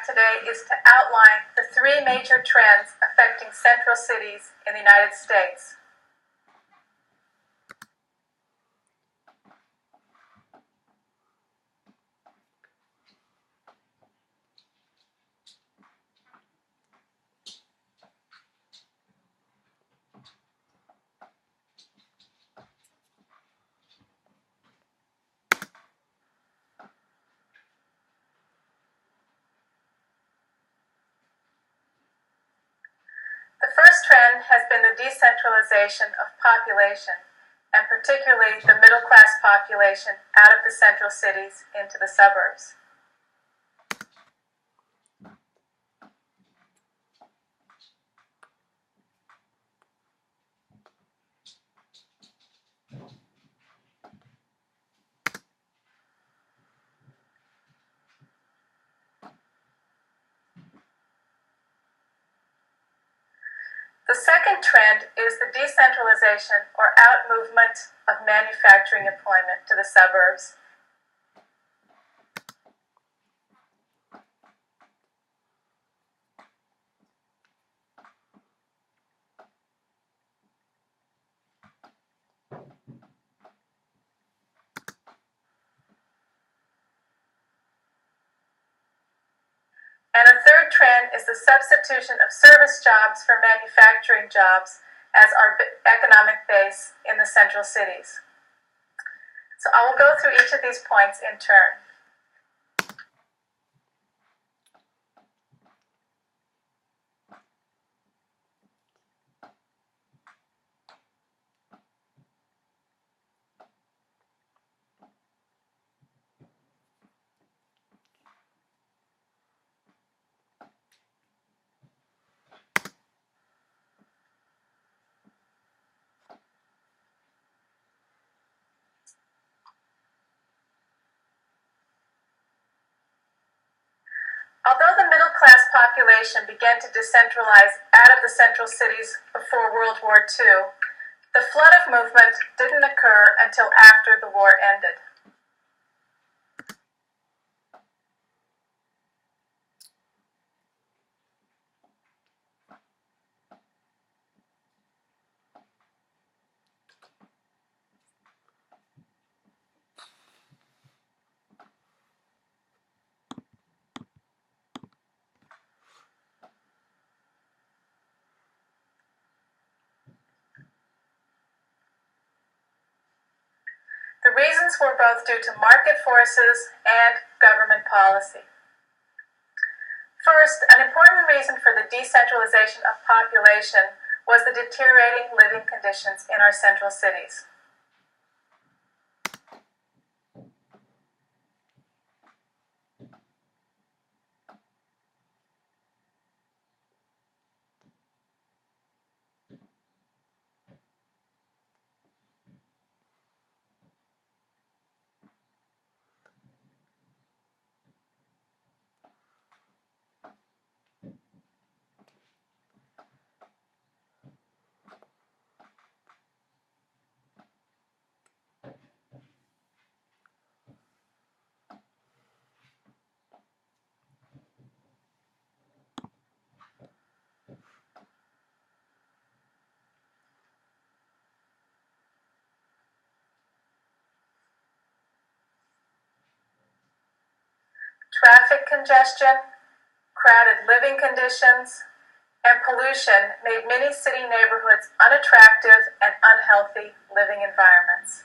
today is to outline the three major trends affecting central cities in the United States. The first trend has been the decentralization of population, and particularly the middle-class population out of the central cities into the suburbs. The second trend is the decentralization or out-movement of manufacturing employment to the suburbs. And a third trend is the substitution of service jobs for manufacturing jobs as our economic base in the central cities. So I will go through each of these points in turn. Although the middle-class population began to decentralize out of the central cities before World War II, the flood of movement didn't occur until after the war ended. The reasons were both due to market forces and government policy. First, an important reason for the decentralization of population was the deteriorating living conditions in our central cities. Traffic congestion, crowded living conditions, and pollution made many city neighborhoods unattractive and unhealthy living environments.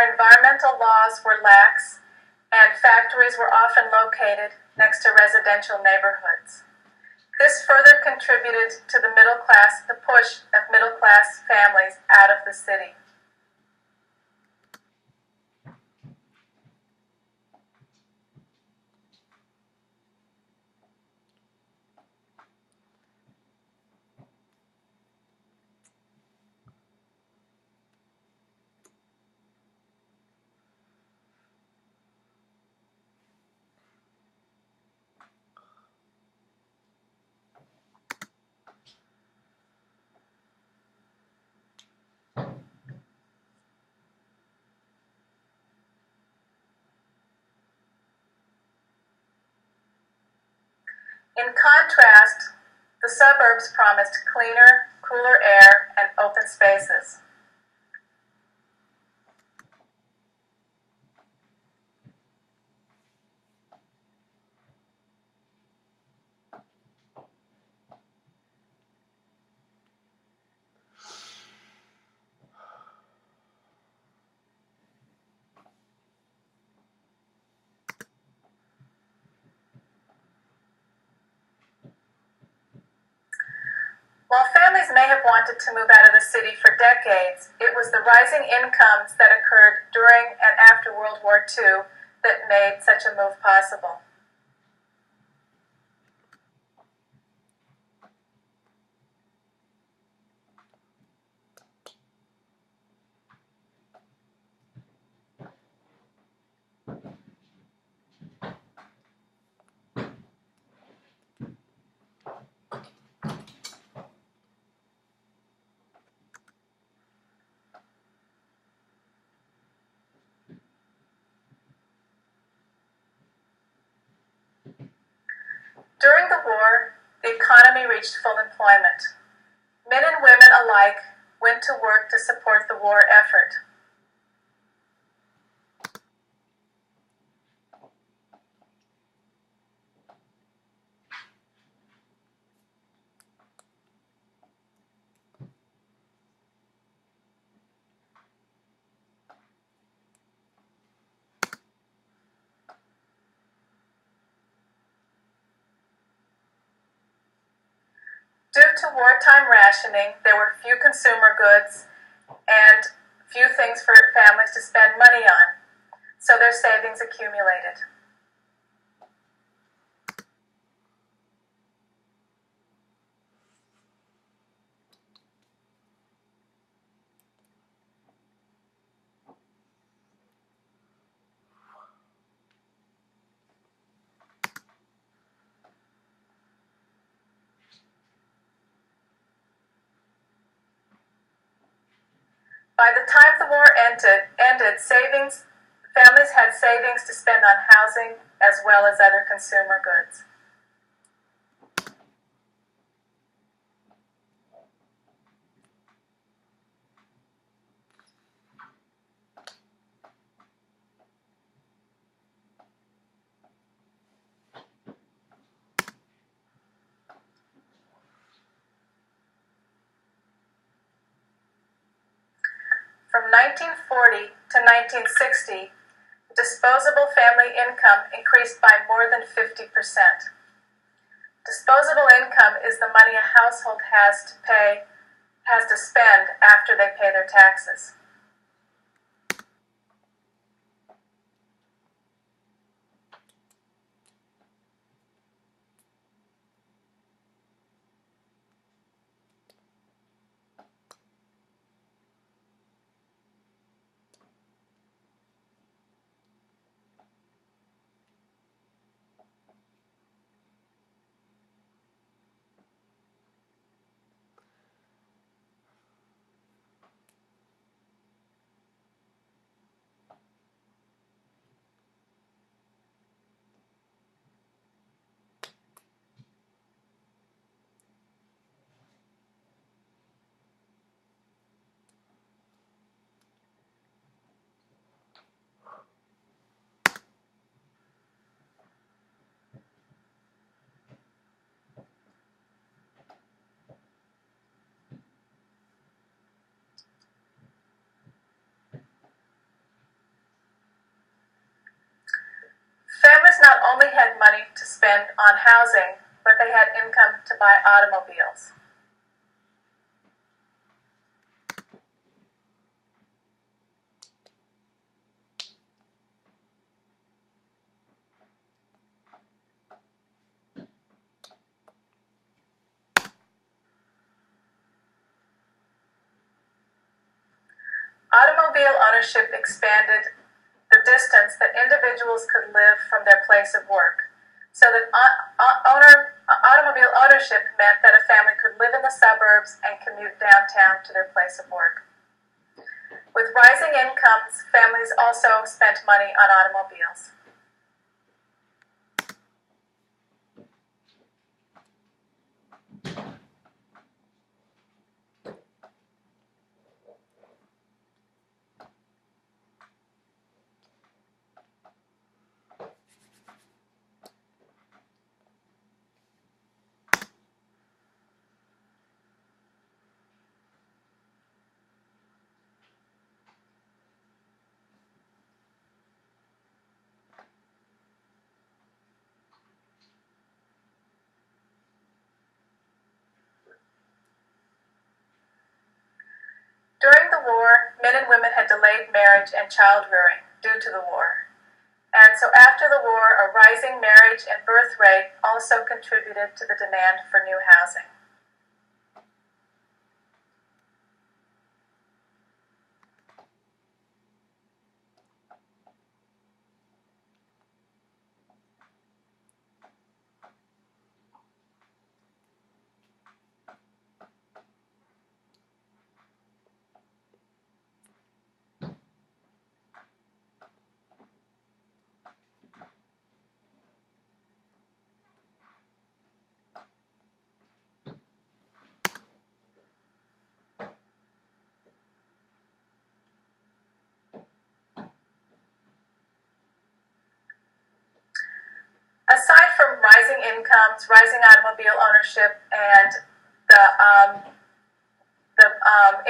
Our environmental laws were lax, and factories were often located next to residential neighborhoods. This further contributed to the push of middle-class families out of the city. In contrast, the suburbs promised cleaner, cooler air and open spaces. While families may have wanted to move out of the city for decades, it was the rising incomes that occurred during and after World War II that made such a move possible. During the war, the economy reached full employment. Men and women alike went to work to support the war effort. Due to wartime rationing, there were few consumer goods and few things for families to spend money on, so their savings accumulated. By the time the war ended, families had savings to spend on housing as well as other consumer goods. From 1940 to 1960, disposable family income increased by more than 50%. Disposable income is the money a household has to spend after they pay their taxes. hardly had money to spend on housing, but they had income to buy automobiles. Automobile ownership expanded the distance that individuals could live from their place of work, so that automobile ownership meant that a family could live in the suburbs and commute downtown to their place of work. With rising incomes, families also spent money on automobiles. During the war, men and women had delayed marriage and child rearing due to the war. And so after the war, a rising marriage and birth rate also contributed to the demand for new housing. Aside from rising incomes, rising automobile ownership, and the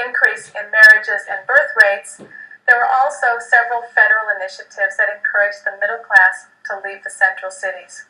increase in marriages and birth rates, there were also several federal initiatives that encouraged the middle class to leave the central cities.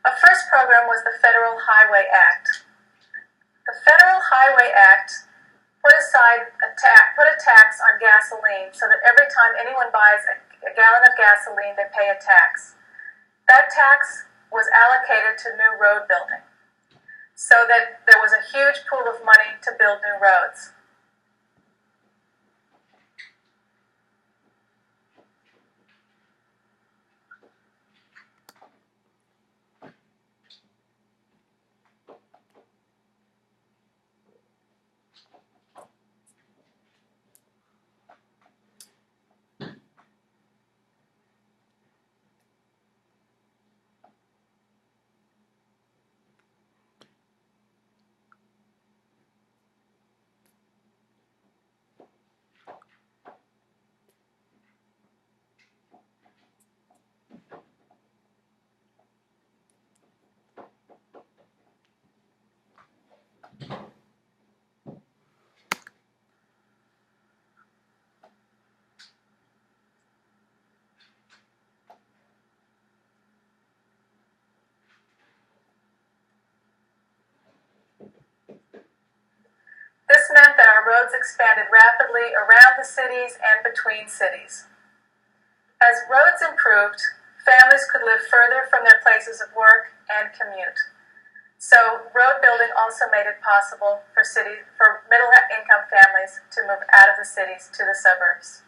A first program was the Federal Highway Act. The Federal Highway Act put a tax on gasoline so that every time anyone buys a gallon of gasoline, they pay a tax. That tax was allocated to new road building, so that there was a huge pool of money to build new roads. This meant that our roads expanded rapidly around the cities and between cities. As roads improved, families could live further from their places of work and commute. So road building also made it possible for middle-income families to move out of the cities to the suburbs.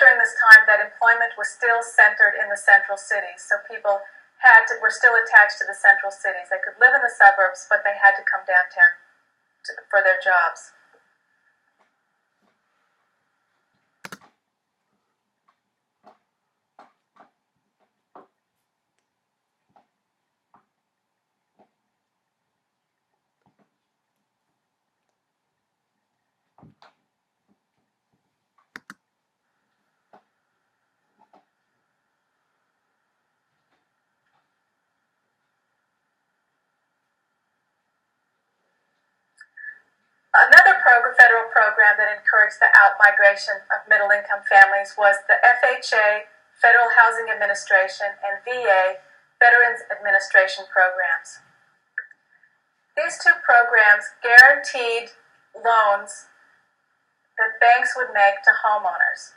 during this time that employment was still centered in the central cities, so people were still attached to the central cities. They could live in the suburbs, but they had to come downtown for their jobs. Another federal program that encouraged the out-migration of middle-income families was the FHA, Federal Housing Administration, and VA, Veterans Administration programs. These two programs guaranteed loans that banks would make to homeowners.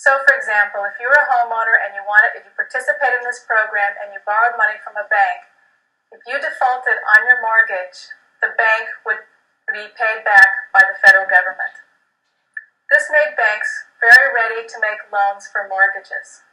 So, for example, if you were a homeowner and if you participated in this program and you borrowed money from a bank, if you defaulted on your mortgage, the bank would be paid back by the federal government. This made banks very ready to make loans for mortgages.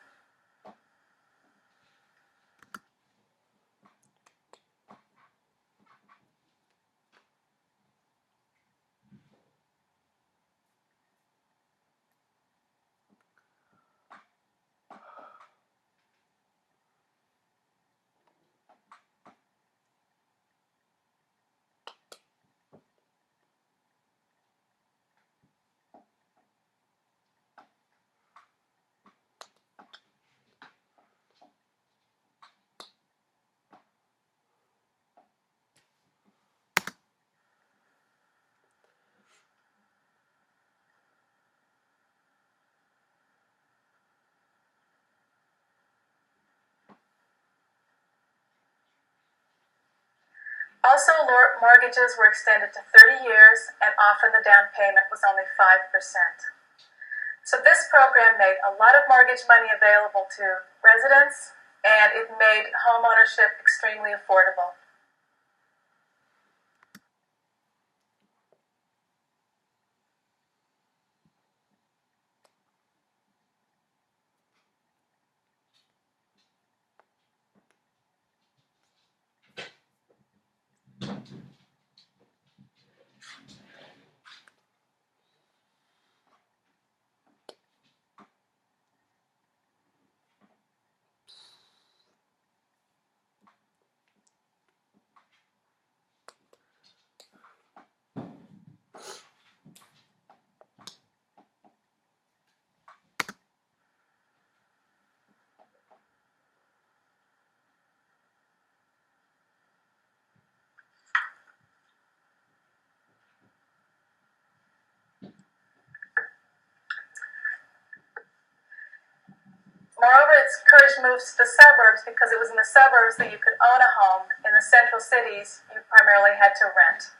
Also, mortgages were extended to 30 years, and often the down payment was only 5%. So this program made a lot of mortgage money available to residents, and it made homeownership extremely affordable. Moreover, it encouraged moves to the suburbs because it was in the suburbs that you could own a home. In the central cities, you primarily had to rent.